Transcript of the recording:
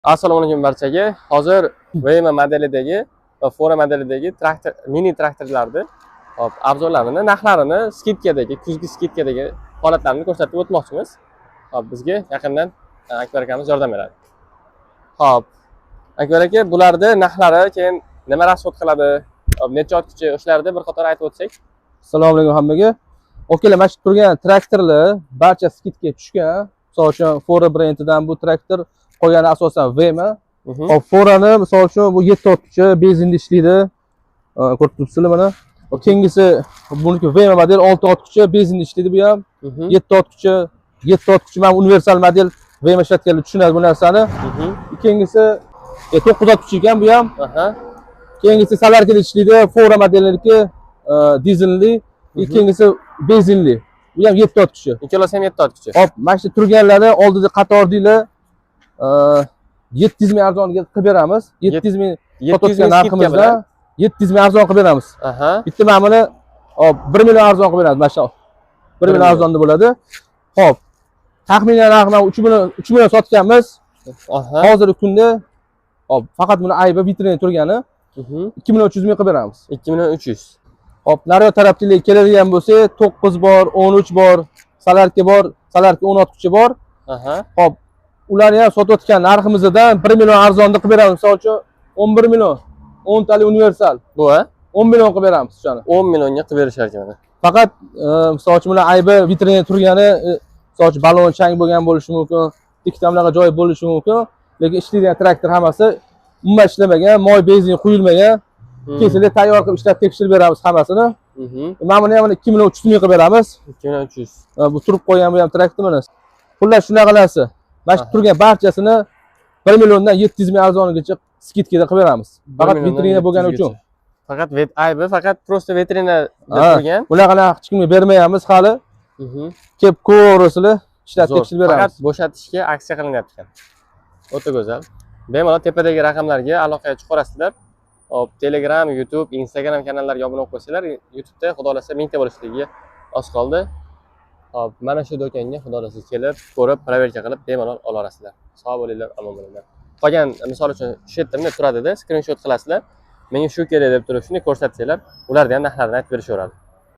Assalomu alaykum barchaga. Hozir Waymo modelidagi va Fora modelidagi traktor, mini traktorlarni hop arzonlarini, narxlarini, skidkadagi, kuzgi skidkadagi holatlarini ko'rsatib o'tmoqchimiz. Hop bizga yaqindan Akbar akamiz yordam beradi. Hop. Akbar aka, bularda narxlari, keyin nima rasxod qiladi, necha otkichi o'shalarni bir qator aytib o'tsak. Assalomu alaykum hammaga. Okalar, mana shu turgan traktorlar barcha skidga tushgan. Misol uchun Fora brendidan bu traktor qolgani asosan Waymo. Hop, Forani misol uchun bu 7 otkichi benzinda ishlaydi. Ko'rib turibsizlar mana. Keyingisi buniki Waymo model 6 otkichi benzinda ishlaydi bu ham. 7 otkichi mana universal model Waymo ishlatganlar tushunadi bu narsani. Keyingisi 9 otkichi ekan bu ham. Keyingisi Salarkada ishlaydi, Fora modellariki dizelli, ikkinchisi benzinli. Bu ham 7 otkichi. Ikkalasi ham 7 otkichi. Hop, mana shu turganlarni oldida qatordinglar 700 ming arzoniga qilib beramiz. 700 ming sotayotgan narximizda 700 ming arzon qilib beramiz. Bitta mana buni hop 1 million arzon qilib beramiz, mana shu. 1 million arzonda bo'ladi. Hop, taxminan narxini 3 million sotganmiz. Hozirgi kunda hop faqat buni aybi vitrina turgani 2 million 300 ming qilib beramiz. 2 million 300. Hop, nariyoq tarafchilar keladigan bo'lsa 9 bor, 13 bor, Salarka bor, Salarka 10 otkichi bor. Hop, ularni ham sotayotgan narximizdan 1 million arzonda qilib beramiz. Misol uchun 11 million 10 tali universal. Bu 10 million qilib beramiz shuni. 10 millionga qilib berishar ekan. Faqat misol uchun bular aybi vitrina turgani, misol uchun balon chang bo'lgan bo'lishi mumkin, ikkita joyi bo'lishi mumkin, lekin ishlaydigan traktor hammasi umuman ishlamagan, moy benzin quyilmagan. Kesinlikle tayyor qilib ishlab tekshirib beramiz hammasini. Mana buni ham 2 million 300 ming qilib beramiz. 2 million 300. Bu turib qo'ygan bu ham traktor mana. Xullas shunaqa narsa. Mana shu turgan barchasini 1 milliondan 700 ming arzonigacha skidkada qilib beramiz. Faqat vitrina bo'lgani uchun. Faqat aybi faqat prosta vitrina deb turgan. Bunaqa hech kimga bermayapmiz hali. Kelib ko'rasizlar, ishlab tekshirib beramiz. Faqat bo'shatishga aksiya qilinyapti ekan. O'ta go'zal. Bemalol tepadagi raqamlarga aloqaga chiqarasizlar. Hop, Telegram, YouTube, Instagram kanallariga obuna bo'lib qo'ysanglar, YouTube'da xudo xolasa 1000 ta bo'lishligiga oz qoldi. Hop, mana shu do'konga xudo xolasa kelib, ko'rib, proverka qilib bemalol ola olasizlar. Sog' bo'linglar, omon bo'linglar. Qolgan misol uchun shu yerda bunday turadida, screenshot qilasizlar. Menga shu kerak deb turib shuni ko'rsatsanglar, ularda ham narxlarini aytib berishaveradi.